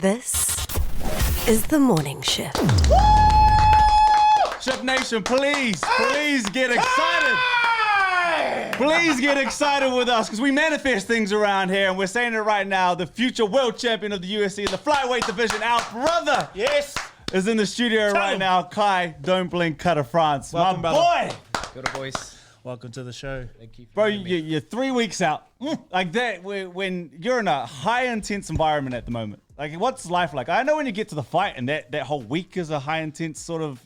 This is the morning shift. Chef Nation, please get excited. Please get excited with us because we manifest things around here and we're saying it right now. The future world champion of the UFC in the Flyweight division, our brother, is in the studio right now. Kai, don't blink, Cutter France. Welcome, my brother. boy. Good boys. Welcome to the show. Thank you. Bro, you're 3 weeks out. Like that, when you're in a high intense environment at the moment. Like, what's life like? I know when you get to the fight and that whole week is a high intense sort of,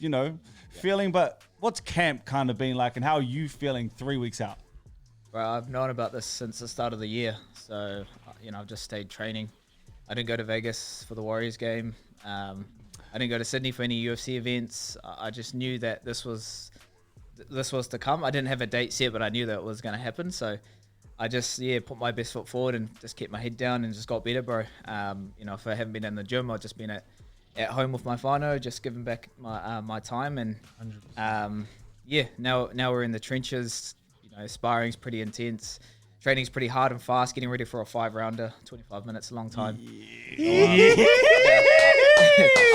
feeling, but what's camp kind of been like and how are you feeling 3 weeks out? Well, I've known about this since the start of the year. So, I've just stayed training. I didn't go to Vegas for the Warriors game. I didn't go to Sydney for any UFC events. I just knew that this was to come. I didn't have a date set, but I knew that it was going to happen. So I just, put my best foot forward and just kept my head down and just got better, bro. If I haven't been in the gym, I've just been at home with my whānau, just giving back my time. And now we're in the trenches. Sparring's pretty intense. Training's pretty hard and fast. Getting ready for a 5-rounder, 25 minutes, a long time. Yeah.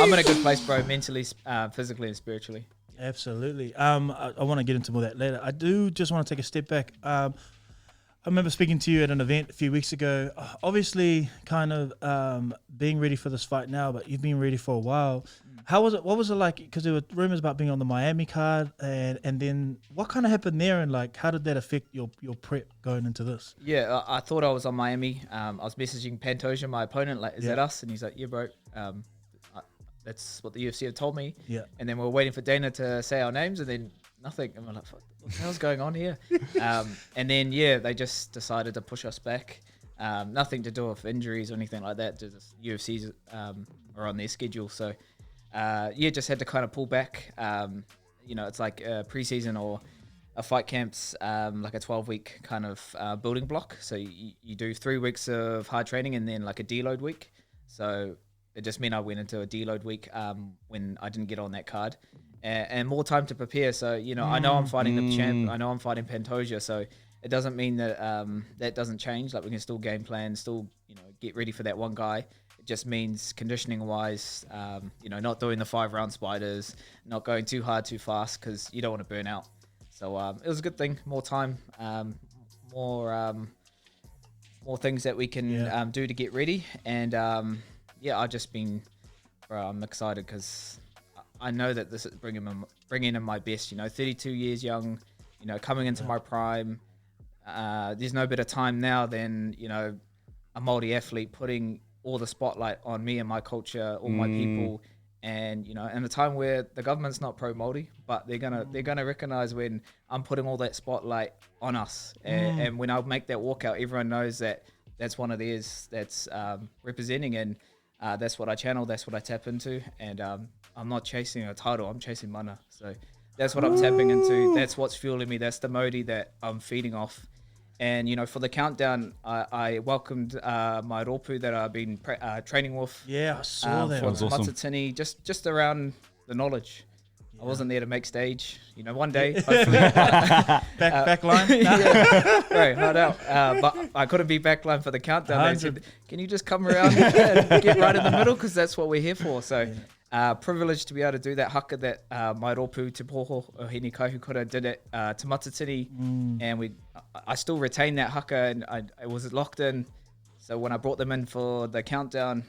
I'm in a good place, bro, mentally, physically, and spiritually. Absolutely. I want to get into more of that later. I do just want to take a step back. I remember speaking to you at an event a few weeks ago. Obviously, kind of being ready for this fight now, but you've been ready for a while. How was it? What was it like? Because there were rumors about being on the Miami card, and then what kind of happened there, and like how did that affect your prep going into this? Yeah, I thought I was on Miami. I was messaging Pantoja, my opponent, like, is that us? And he's like, yeah, bro. That's what the UFC have told me. Yeah. And then we're waiting for Dana to say our names, and then nothing. And we're like, what the hell's going on here? And then, they just decided to push us back. Nothing to do with injuries or anything like that. Just UFCs are on their schedule. So, just had to kind of pull back. It's like a preseason or a fight camp's like a 12-week kind of building block. So you do 3 weeks of hard training and then like a deload week. So it just meant I went into a deload week when I didn't get on that card. And more time to prepare. So, I know I'm fighting the champ. I know I'm fighting Pantoja. So it doesn't mean that that doesn't change. Like, we can still game plan, still, get ready for that one guy. It just means conditioning-wise, not doing the 5-round spiders, not going too hard, too fast, because you don't want to burn out. So it was a good thing. More time, more things that we can do to get ready. And, I've just been, I'm excited because I know that this is bringing in my best, 32 years young, coming into my prime. There's no better time now than, a multi-athlete putting all the spotlight on me and my culture, all my people. And, in a time where the government's not pro-multi, but they're gonna recognize when I'm putting all that spotlight on us. And when I make that walkout, everyone knows that that's one of theirs that's representing, and that's what I channel, that's what I tap into. And I'm not chasing a title, I'm chasing mana. So that's what I'm tapping into. That's what's fueling me. That's the modi that I'm feeding off. And, for the countdown, I welcomed my ropu that I've been training with. Yeah, I saw that. For was awesome. Matatini, just around the knowledge. Yeah. I wasn't there to make stage. One day, hopefully. back line? Right, hard out. But I couldn't be backline for the countdown. They said, can you just come around and get right in the middle? Because that's what we're here for. So privileged to be able to do that haka that my ropu Te Poho o Hini Kaihukura did it to Matatini. And I still retain that haka, and I was locked in. So when I brought them in for the countdown,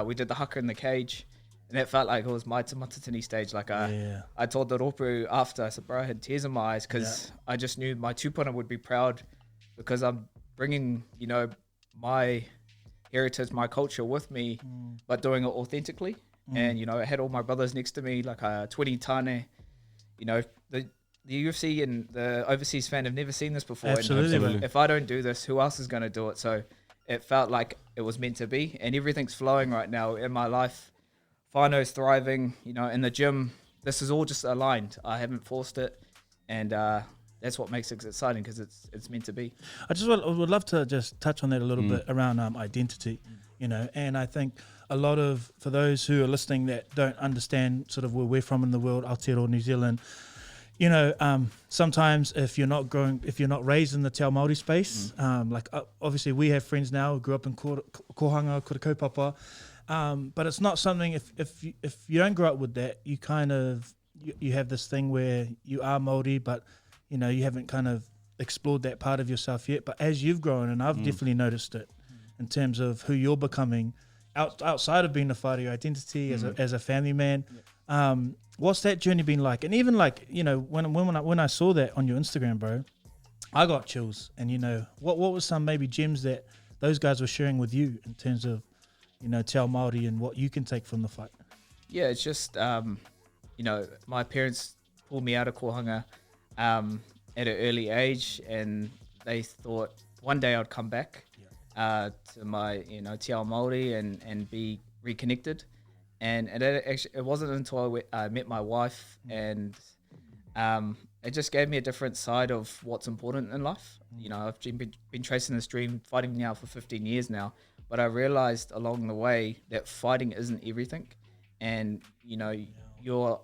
we did the haka in the cage. And it felt like it was my Te Matatini stage. Like I told the ropu after, I said, bro, I had tears in my eyes because I just knew my tupuna would be proud because I'm bringing, my heritage, my culture with me, but doing it authentically. And, I had all my brothers next to me, like 20 tane. The UFC and the overseas fan have never seen this before. Absolutely. And if I don't do this, who else is going to do it? So it felt like it was meant to be. And everything's flowing right now in my life. Whānau's thriving, in the gym. This is all just aligned. I haven't forced it. And that's what makes it exciting because it's meant to be. I just would love to just touch on that a little bit around identity, and I think a lot of, for those who are listening that don't understand sort of where we're from in the world, Aotearoa, New Zealand, sometimes if you're not raised in the Te Ao Māori space, obviously we have friends now who grew up in Kohanga, Kura Kaupapa, But it's not something, if you don't grow up with that, you kind of, you have this thing where you are Māori, but, you know, you haven't kind of explored that part of yourself yet. But as you've grown, and I've definitely noticed it in terms of who you're becoming outside of being a fighter, your identity as a family man. What's that journey been like? And even like, you know, when I saw that on your Instagram, bro, I got chills. And, you know, what was some maybe gems that those guys were sharing with you in terms of, you know, Te Ao Māori and what you can take from the fight? Yeah, it's just, you know, my parents pulled me out of kohanga at an early age, and they thought one day I'd come back to my, you know, Te Ao Māori and be reconnected. And it wasn't until I met my wife, and it just gave me a different side of what's important in life. You know, I've been chasing this dream, fighting now for 15 years now, but I realized along the way that fighting isn't everything, and you know, you're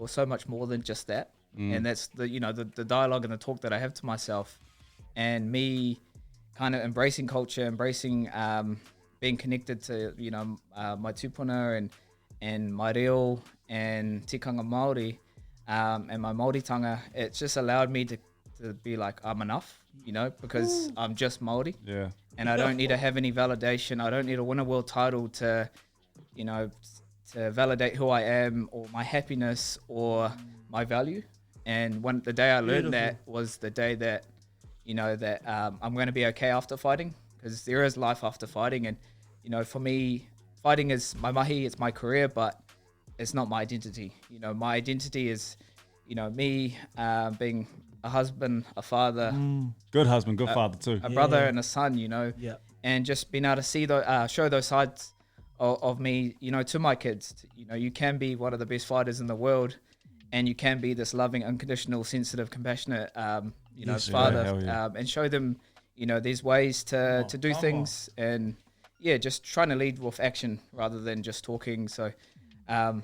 so much more than just that. And that's the, you know, the dialogue and the talk that I have to myself, and me kind of embracing culture, embracing being connected to, you know, my tupuna and my reo and tikanga Māori, and my Māoritanga. It's just allowed me to be like, I'm enough, you know, because I'm just Māori. Yeah. And I don't need to have any validation. I don't need to win a world title to, you know, to validate who I am or my happiness or my value. And the day I learned that was the day that, you know, that I'm going to be okay after fighting, because there is life after fighting. And, you know, for me, fighting is my mahi, it's my career, but it's not my identity. You know, my identity is, you know, me being a husband, a father, Good husband, good father too. a brother and a son, you know, and just being able to see show those sides of me, you know, to my kids. You know, you can be one of the best fighters in the world, and you can be this loving, unconditional, sensitive, compassionate, you know, father, and show them, you know, there's ways to do things, and just trying to lead with action rather than just talking. So,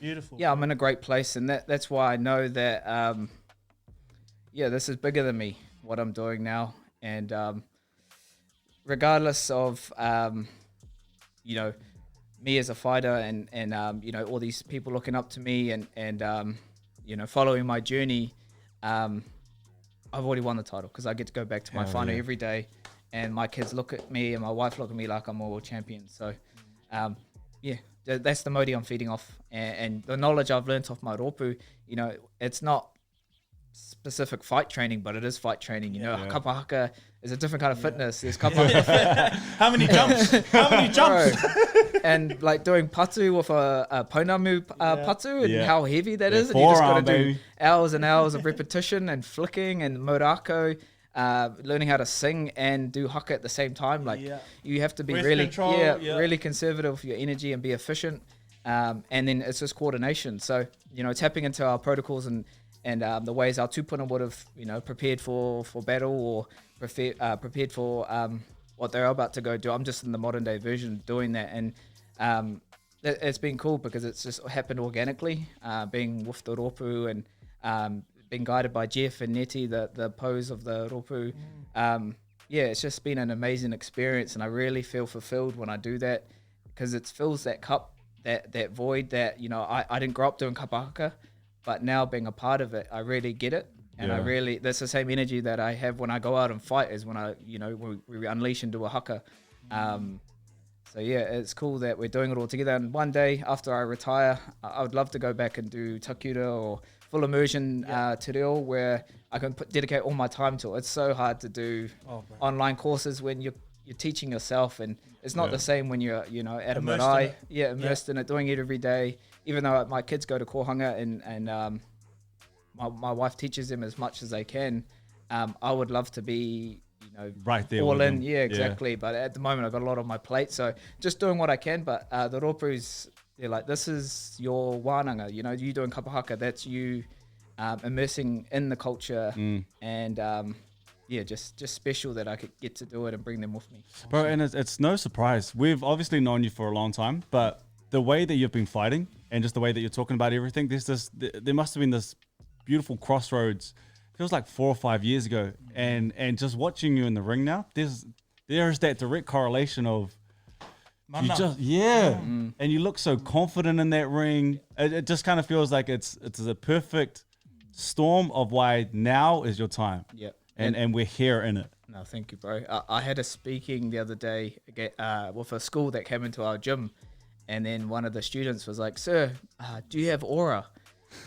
Beautiful. Yeah, I'm in a great place, and that's why I know that, this is bigger than me, what I'm doing now. And regardless of, you know, me as a fighter and you know, all these people looking up to me and you know, following my journey, I've already won the title, because I get to go back to my final every day, and my kids look at me and my wife look at me like I'm a world champion. So, that's the modi I'm feeding off, and the knowledge I've learnt off my ropu. You know, it's not specific fight training, but it is fight training. You know, kapa haka is a different kind of fitness. There's kapa haka. How many jumps? How many jumps? And like doing patu with a pounamu patu, and how heavy that is, and you just forearm, got to do baby. hours and hours of repetition and flicking and morako, learning how to sing and do haka at the same time. Like you have to be Breath really control, really conservative with your energy and be efficient. And then it's just coordination. So, you know, tapping into our protocols and the ways our tupuna would have, you know, prepared for battle or prepared for what they're about to go do. I'm just in the modern day version doing that, and it's been cool because it's just happened organically, being with the ropu and being guided by Jeff and Neti, the pose of the ropu. It's just been an amazing experience, and I really feel fulfilled when I do that, because it fills that cup, that void that, you know, I didn't grow up doing kapa haka, but now being a part of it, I really get it. And I really, that's the same energy that I have when I go out and fight as when I, you know, we unleash and do a haka. It's cool that we're doing it all together. And one day after I retire, I would love to go back and do takiura or full immersion te reo, where I can dedicate all my time to it. It's so hard to do online courses when you're teaching yourself, and it's not the same when you're, you know, at a marae, immersed in it, doing it every day. Even though my kids go to kohanga and my wife teaches them as much as they can, I would love to be, you know, right there all with in. them. Yeah, exactly. But at the moment, I've got a lot on my plate, so just doing what I can. But the ropus, they're like, this is your wānanga, you know, you doing kapa haka, that's you immersing in the culture, and just special that I could get to do it and bring them with me. Bro, and it's no surprise. We've obviously known you for a long time, but the way that you've been fighting and just the way that you're talking about everything, there must have been this beautiful crossroads. Feels like 4 or 5 years ago, and just watching you in the ring now, there is that direct correlation of You just and you look so confident in that ring. It just kind of feels like it's a perfect storm of why now is your time. Yep. And we're here in it. No, thank you, bro. I had a speaking the other day with a school that came into our gym, and then one of the students was like, "Sir, do you have aura?"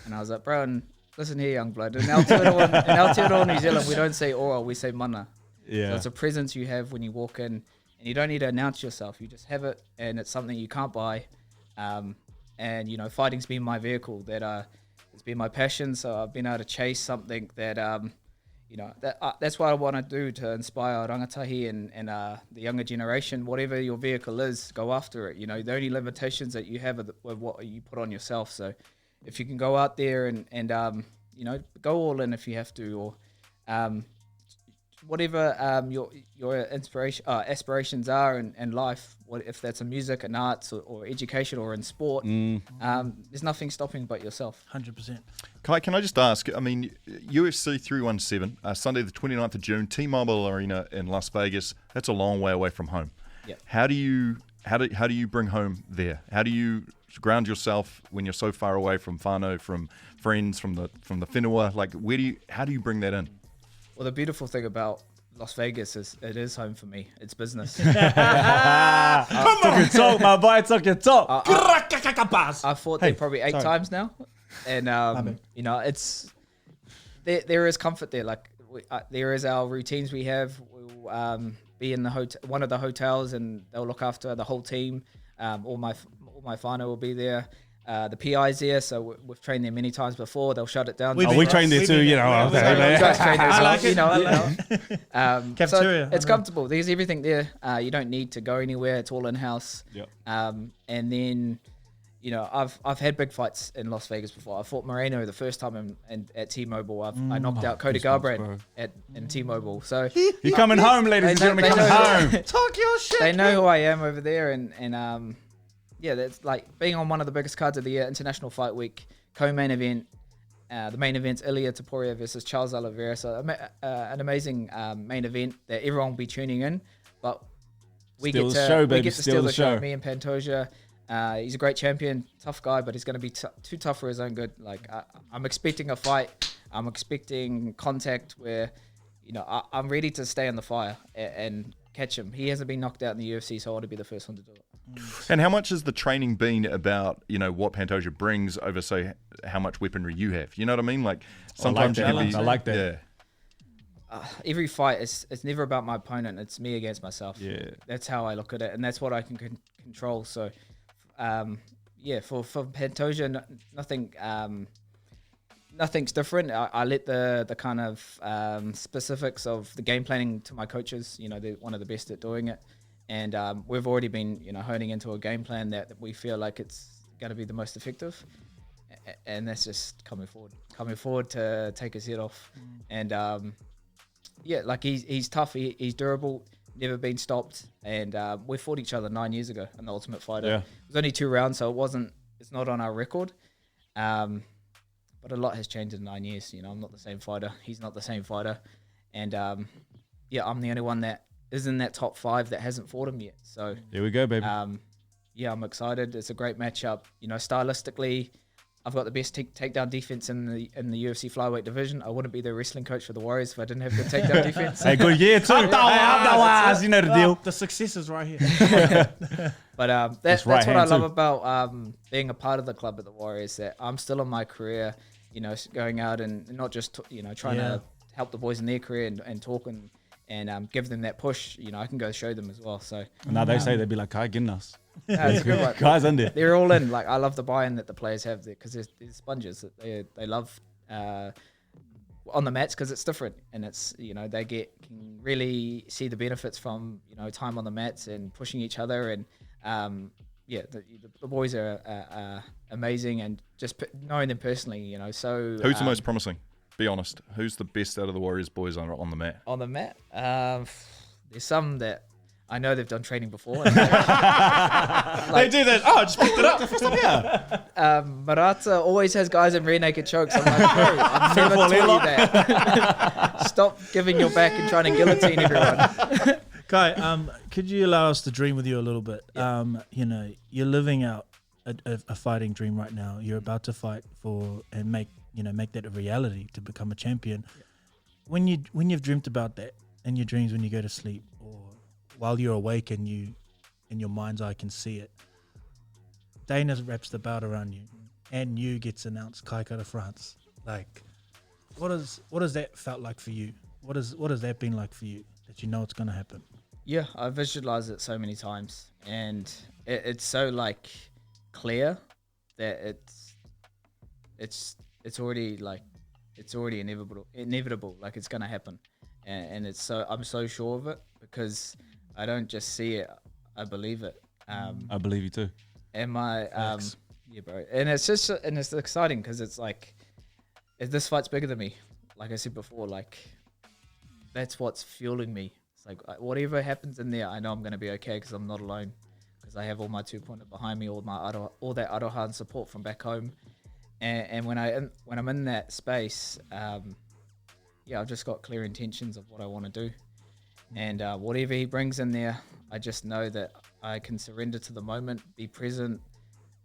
And I was like, "Bro, listen here, young blood. In Aotearoa, New Zealand, we don't say aura, we say mana. Yeah. So it's a presence you have when you walk in, and you don't need to announce yourself. You just have it, and it's something you can't buy. And you know, fighting's been my vehicle. It's been my passion. So I've been able to chase something that you know, that's what I want to do to inspire rangatahi and the younger generation. Whatever your vehicle is, go after it. You know, the only limitations that you have are with what you put on yourself. So if you can go out there and you know, go all in if you have to, or whatever your inspiration aspirations are in life, if that's in music and arts or education or in sport, there's nothing stopping but yourself. 100%. Kai, can I just ask, I mean, UFC 317, Sunday the 29th of June, T-Mobile Arena in Las Vegas, that's a long way away from home. Yep. How do you bring home there? How do you ground yourself when you're so far away from whānau, from friends, from the whenua? Like, how do you bring that in? Well, the beautiful thing about Las Vegas is it is home for me. It's business. Took your talk, my boy. Took your talk. I've fought there probably 8 times now, and you know, it's there is comfort there. Like there is our routines we have. We'll be in the one of the hotels, and they'll look after the whole team. All my whānau will be there. The PI's there, so we've trained there many times before. They'll shut it down. We trained there too, you know. You guys train there as well, you know. Cafeteria. So it's comfortable. There's everything there. You don't need to go anywhere. It's all in house. Yep. And then, you know, I've had big fights in Las Vegas before. I fought Moreno the first time at T-Mobile. I knocked out Cody Garbrandt in T-Mobile. So You're coming home, ladies and gentlemen. Coming home. Talk your shit. they know who I am over there, and yeah, that's like being on one of the biggest cards of the year, International Fight Week, co-main event. The main event's Ilia Topuria versus Charles Oliveira. So an amazing main event that everyone will be tuning in. But we get to steal the show. Me and Pantoja. He's a great champion, tough guy, but he's going to be too tough for his own good. Like I'm expecting a fight. I'm expecting contact where, you know, I'm ready to stay in the fire and catch him. He hasn't been knocked out in the UFC, so I want to be the first one to do it. And how much has the training been about, you know, what Pantoja brings over, say, how much weaponry you have? You know what I mean? Like, sometimes I like that. Yeah. Every fight, it's never about my opponent. It's me against myself. Yeah. That's how I look at it, and that's what I can control. So, yeah, for Pantoja, nothing's different. I let the kind of specifics of the game planning to my coaches. You know, they're one of the best at doing it. And we've already been, you know, honing into a game plan that we feel like it's going to be the most effective. And that's just coming forward to take his head off. And yeah, like he's tough, he's durable, never been stopped. And we fought each other 9 years ago in the Ultimate Fighter. Yeah. It was only 2 rounds, so it's not on our record. But a lot has changed in 9 years. You know, I'm not the same fighter. He's not the same fighter. And yeah, I'm the only one that is in that top 5 that hasn't fought him yet. So Here we go, baby. yeah, I'm excited. It's a great matchup. You know, stylistically, I've got the best takedown defense in the UFC flyweight division. I wouldn't be the wrestling coach for the Warriors if I didn't have good takedown defense. Hey, good year too. You know the deal. The success is right here. But that's right what I hand love too. about being a part of the club at the Warriors, that I'm still in my career, you know, going out and not just, you know, trying to help the boys in their career and talk and give them that push. You know, I can go show them as well. So Now they say they'd be like, Kai, getting us. it's a good one. Guys in there. They're all in. Like, I love the buy-in that the players have there, because there's sponges that they love on the mats, because it's different, and it's, you know, they can really see the benefits from, you know, time on the mats and pushing each other. And yeah, the boys are amazing, and just knowing them personally, you know. So Who's the most promising? Be honest. Who's the best out of the Warriors boys on the mat? on the mat? There's some that I know they've done training before. They do that. Oh, I just picked it up. First time here. Marata always has guys in rear naked chokes. I'm like, bro, I've never taught you that. Stop giving your back and trying to guillotine everyone. Kai, could you allow us to dream with you a little bit? You know, you're living out a fighting dream right now. You're about to fight for and make that a reality to become a champion. When you've dreamt about that in your dreams, when you go to sleep or while you're awake and you in your mind's eye can see it, Dana wraps the belt around you and you gets announced Kai de France. Like, what has that felt like for you? What has that been like for you, that you know it's going to happen? Yeah, I visualized it so many times, and it's so like clear that it's already inevitable, like it's gonna happen, and it's so I'm so sure of it because I don't just see it, I believe it. I believe you too. And my yeah, bro, and it's exciting because it's like this fight's bigger than me. Like I said before, like that's what's fueling me. It's like whatever happens in there, I know I'm gonna be okay because I'm not alone. Because I have all my 2-pointer behind me, all that aroha and support from back home, and when I'm in that space, I've just got clear intentions of what I want to do, and whatever he brings in there, I just know that I can surrender to the moment, be present,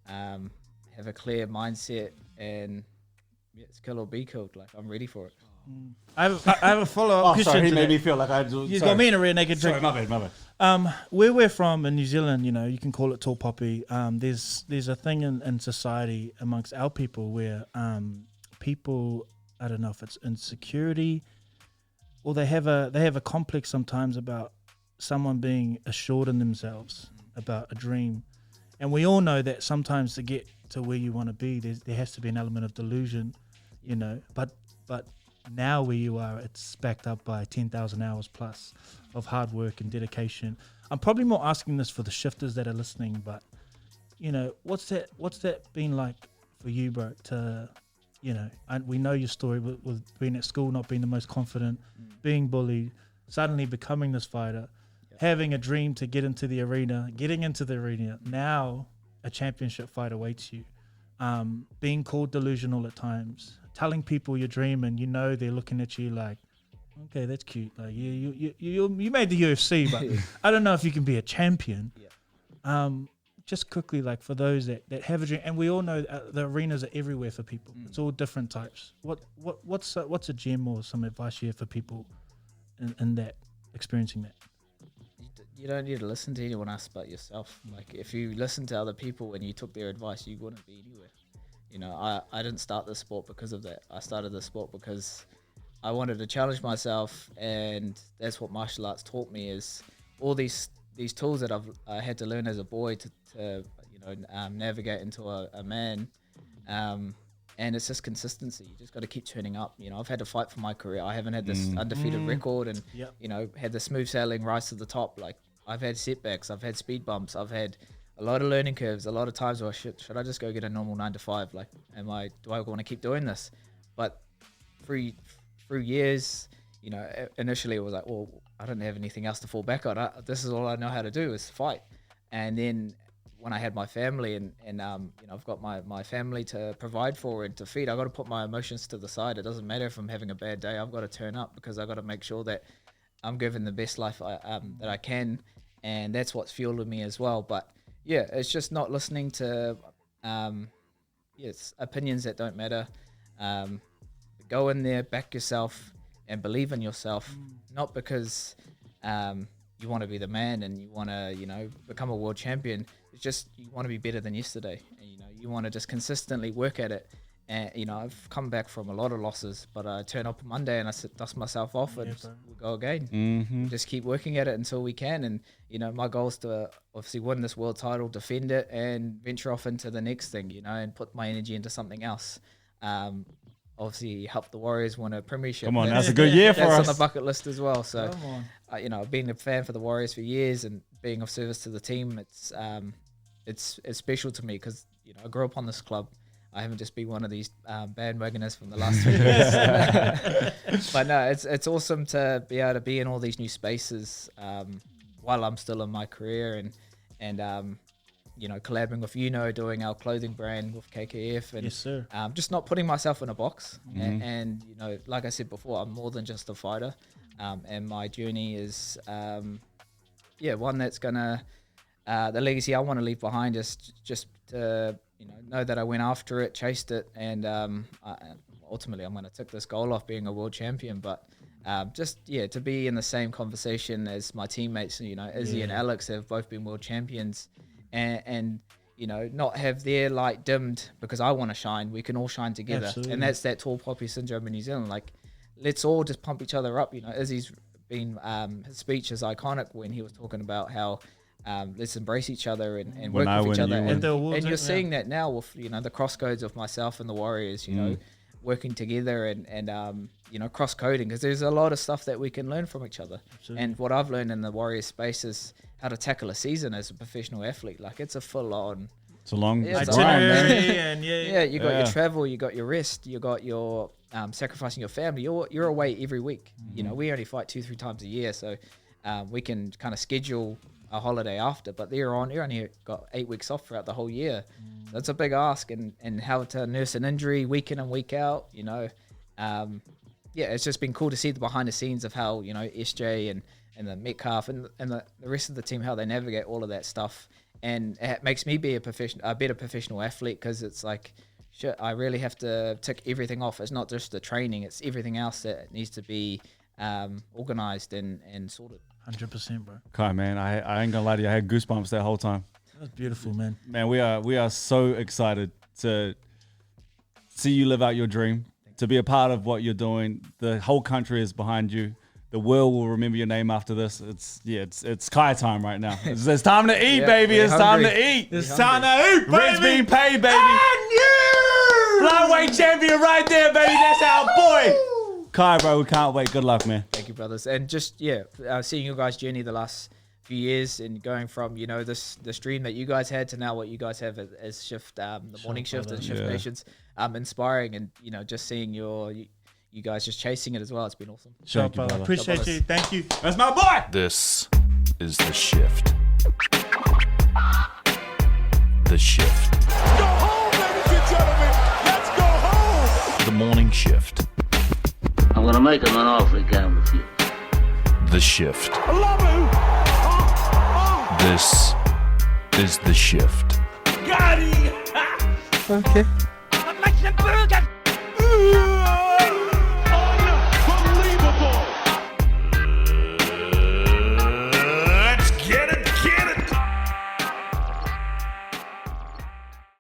have a clear mindset, and it's kill or be killed. Like I'm ready for it. I have a follow-up question. Sorry, he to made that. me feel like I do. You got me in a rear naked Sorry, drink. my bad. Where we're from in New Zealand, you know, you can call it tall poppy. There's a thing in society amongst our people where people, I don't know if it's insecurity or they have a complex sometimes about someone being assured in themselves about a dream, and we all know that sometimes to get to where you want to be, there has to be an element of delusion, you know, but now where you are, it's backed up by 10,000 hours plus of hard work and dedication. I'm probably more asking this for the shifters that are listening, but you know, what's that been like for you, bro? To, you know, we know your story with being at school, not being the most confident, being bullied, suddenly becoming this fighter, having a dream to get into the arena, getting into the arena. Now a championship fight awaits you. Being called delusional at times, telling people your dream, and you know they're looking at you like, okay, that's cute. Like you made the UFC, but I don't know if you can be a champion. Just quickly, like for those that have a dream, and we all know the arenas are everywhere for people. It's all different types. What's a gem or some advice you have for people in that experiencing that? You don't need to listen to anyone else but yourself. Like if you listen to other people and you took their advice, you wouldn't be anywhere. You know, I didn't start this sport because of that. I started this sport because I wanted to challenge myself, and that's what martial arts taught me, is all these tools that I had to learn as a boy to navigate into a man. And it's just consistency. You just got to keep turning up. You know, I've had to fight for my career. I haven't had this undefeated record and, you know, had the smooth sailing rise to the top. Like I've had setbacks. I've had speed bumps. I've had a lot of learning curves. A lot of times where should I just go get a normal 9 to 5? Like, do I want to keep doing this? But through years, you know, initially it was like, well, I don't have anything else to fall back on. This is all I know how to do is fight. And then when I had my family and you know, I've got my family to provide for and to feed, I got to put my emotions to the side. It doesn't matter if I'm having a bad day. I've got to turn up because I got to make sure that I'm giving the best life that I can, and that's what's fueling me as well. But yeah, it's just not listening to opinions that don't matter. Go in there, back yourself, and believe in yourself. Not because you want to be the man and you want to, you know, become a world champion. It's just you want to be better than yesterday, and you know you want to just consistently work at it. And you know, I've come back from a lot of losses, but I turn up on Monday and I dust myself off and we go again. Just keep working at it until we can. And you know, my goal is to obviously win this world title, defend it, and venture off into the next thing. You know, and put my energy into something else. Obviously, help the Warriors win a premiership. Come on, that's a good year for us. That's on the bucket list as well. So, you know, I've been a fan for the Warriors for years, and being of service to the team, it's special to me because you know I grew up on this club. I haven't just been one of these bandwagoners from the last 3 years. But no, it's awesome to be able to be in all these new spaces while I'm still in my career, and you know, collabing with doing our clothing brand with KKF, and yes, sir. Just not putting myself in a box. And you know, like I said before, I'm more than just a fighter, and my journey is one that's gonna the legacy I want to leave behind is just to know that I went after it, chased it, and ultimately I'm gonna tick this goal off being a world champion. But to be in the same conversation as my teammates, Izzy and Alex have both been world champions, and not have their light dimmed because I want to shine. We can all shine together. Absolutely. And that's that tall poppy syndrome in New Zealand. Like, let's all just pump each other up. Izzy's been, his speech is iconic when he was talking about how let's embrace each other and work with each other. And you're seeing that now with, the cross codes of myself and the Warriors, working together and cross coding, because there's a lot of stuff that we can learn from each other. Absolutely. And what I've learned in the Warriors space is how to tackle a season as a professional athlete. Like, it's a full on, It's a long itinerary, and you got your travel, you got your rest, you got your sacrificing your family. You're away every week. We only fight 2-3 times a year, so we can kind of schedule a holiday after. But you're only got 8 weeks off throughout the whole year. So it's a big ask, and how to nurse an injury week in and week out. It's just been cool to see the behind the scenes of how SJ and the Metcalf and the rest of the team, how they navigate all of that stuff. And it makes me be a better professional athlete, because it's like, shit, I really have to tick everything off. It's not just the training, it's everything else that needs to be organized and sorted. 100%, bro. Kai, man, I ain't gonna lie to you, I had goosebumps that whole time. That was beautiful, man. Man, we are so excited to see you live out your dream, to be a part of what you're doing. The whole country is behind you. The world will remember your name after this. It's Kai time right now. It's time to eat, baby. It's time to eat. It's time to eat, baby. Rent's being paid, baby. Flyweight champion right there, baby. That's our boy. Kai, bro, we can't wait. Good luck, man. Thank you, brothers. And just, seeing your guys' journey the last few years, and going from, this dream that you guys had to now what you guys have as Shift, the morning shift and Shift Nations, inspiring, and, just seeing you guys just chasing it as well. It's been awesome. Thank you, brother. Appreciate you. Thank you. That's my boy. This is The Shift. The Shift. Go home, ladies and gentlemen. Let's go home. The morning shift. I'm gonna make him an offer he can refuse. The Shift. I love it. This is The Shift. Got it. Okay.